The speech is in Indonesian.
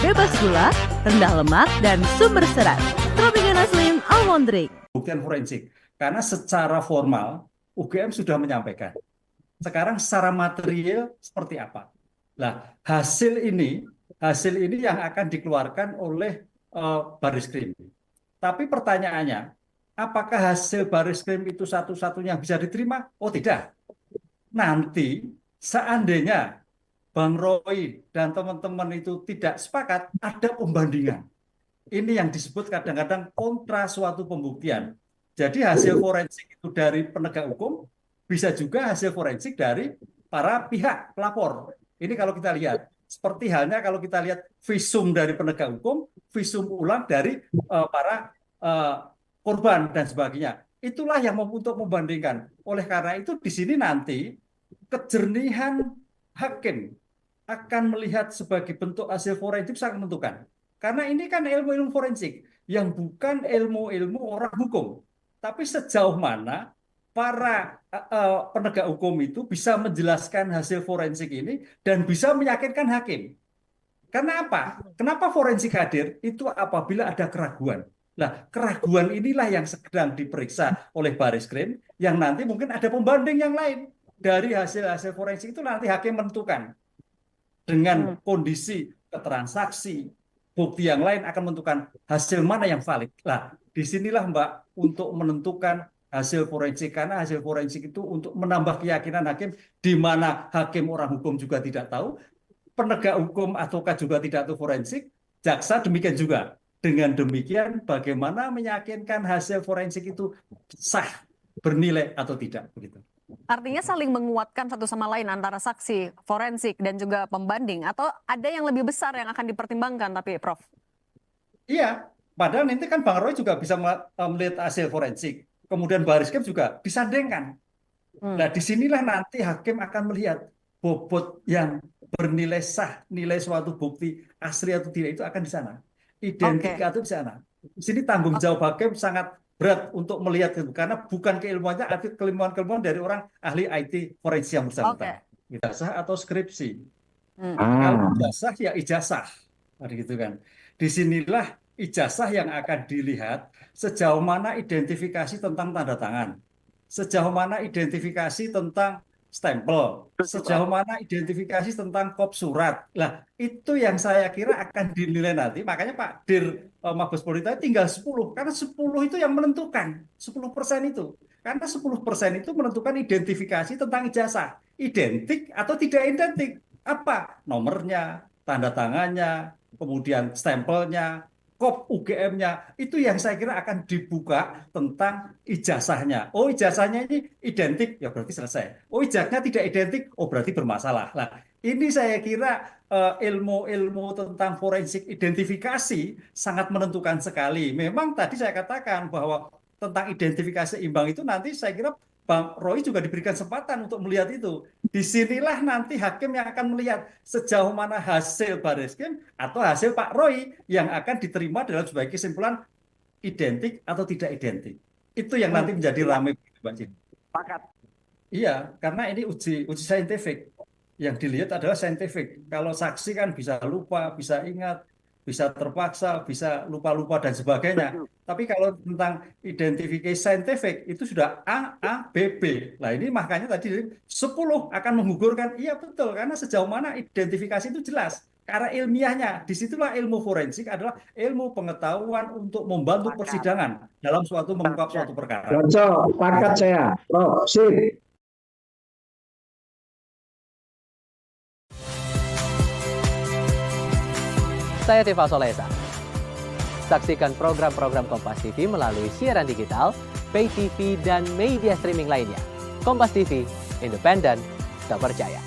bebas gula, rendah lemak, dan sumber serat. Tropicana Slim Almond Drink. Buktian forensik. Karena secara formal, UGM sudah menyampaikan. Sekarang secara material seperti apa? Nah, hasil ini yang akan dikeluarkan oleh Baris Krim. Tapi pertanyaannya, apakah hasil Baris Krim itu satu-satunya bisa diterima? Oh tidak. Nanti seandainya Bang Roy dan teman-teman itu tidak sepakat, ada pembandingan. Ini yang disebut kadang-kadang kontra suatu pembuktian. Jadi hasil forensik itu dari penegak hukum, bisa juga hasil forensik dari para pihak pelapor. Ini kalau kita lihat, seperti halnya kalau kita lihat visum dari penegak hukum, visum ulang dari para korban dan sebagainya. Itulah yang untuk membandingkan. Oleh karena itu di sini nanti kejernihan hakim akan melihat sebagai bentuk hasil forensik sangat menentukan. Karena ini kan ilmu-ilmu forensik yang bukan ilmu-ilmu orang hukum. Tapi sejauh mana para penegak hukum itu bisa menjelaskan hasil forensik ini dan bisa meyakinkan hakim. Karena apa? Kenapa forensik hadir? Itu apabila ada keraguan. Nah, keraguan inilah yang sedang diperiksa oleh Baris Krim, yang nanti mungkin ada pembanding yang lain. Dari hasil-hasil forensik itu nanti hakim menentukan. Dengan kondisi keterangan saksi, bukti yang lain akan menentukan hasil mana yang valid. Nah, disinilah Mbak untuk menentukan hasil forensik, karena hasil forensik itu untuk menambah keyakinan hakim, di mana hakim orang hukum juga tidak tahu, penegak hukum ataukah juga tidak tahu forensik, jaksa demikian juga. Dengan demikian, bagaimana meyakinkan hasil forensik itu sah, bernilai atau tidak, begitu. Artinya saling menguatkan satu sama lain antara saksi, forensik, dan juga pembanding, atau ada yang lebih besar yang akan dipertimbangkan tapi Prof? Iya, padahal nanti kan Bang Roy juga bisa melihat hasil forensik. Kemudian Baris Krim juga disandingkan. Nah, disinilah nanti hakim akan melihat bobot yang bernilai sah, nilai suatu bukti asli atau tidak itu akan di sana. Identik atau di sana. Di sini tanggung jawab hakim sangat berat untuk melihat itu, karena bukan keilmuannya, arti keilmuan dari orang ahli IT forensik yang bersangkutan. Ijazah atau skripsi. Kalau ijazah ya ijazah, gitu kan. Disinilah ijazah yang akan dilihat sejauh mana identifikasi tentang tanda tangan, sejauh mana identifikasi tentang stempel, sejauh mana identifikasi tentang kop surat. Lah, itu yang saya kira akan dinilai nanti. Makanya Pak Dir Mabes Polri tadi tinggal 10, karena 10 itu yang menentukan, 10% itu. Karena 10% itu menentukan identifikasi tentang ijazah. Identik atau tidak identik. Apa? Nomornya, tanda tangannya, kemudian stempelnya, kop UGM-nya, itu yang saya kira akan dibuka tentang ijazahnya. Oh, ijazahnya ini identik, ya berarti selesai. Oh, ijazahnya tidak identik, oh berarti bermasalah. Nah, ini saya kira ilmu-ilmu tentang forensik identifikasi sangat menentukan sekali. Memang tadi saya katakan bahwa tentang identifikasi imbang itu nanti saya kira Bang Roy juga diberikan kesempatan untuk melihat itu. Disinilah nanti hakim yang akan melihat sejauh mana hasil Baris Krim atau hasil Pak Roy yang akan diterima dalam sebagai kesimpulan identik atau tidak identik. Itu yang nanti menjadi ramai, Mbak Cin. Sepakat. Iya, karena ini uji saintifik. Yang dilihat adalah saintifik. Kalau saksi kan bisa lupa, bisa ingat, bisa terpaksa, bisa lupa-lupa dan sebagainya. Tapi kalau tentang identifikasi saintifik itu sudah A, B, B. Nah, ini makanya tadi 10 akan menggugurkan. Iya betul, karena sejauh mana identifikasi itu jelas. Karena ilmiahnya, disitulah ilmu forensik adalah ilmu pengetahuan untuk membantu persidangan dalam suatu mengungkap suatu perkara. Cocok, pakat saya. Oh, sip. Saya Tifa Solesa. Saksikan program-program Kompas TV melalui siaran digital, pay TV, dan media streaming lainnya. Kompas TV, independen, terpercaya.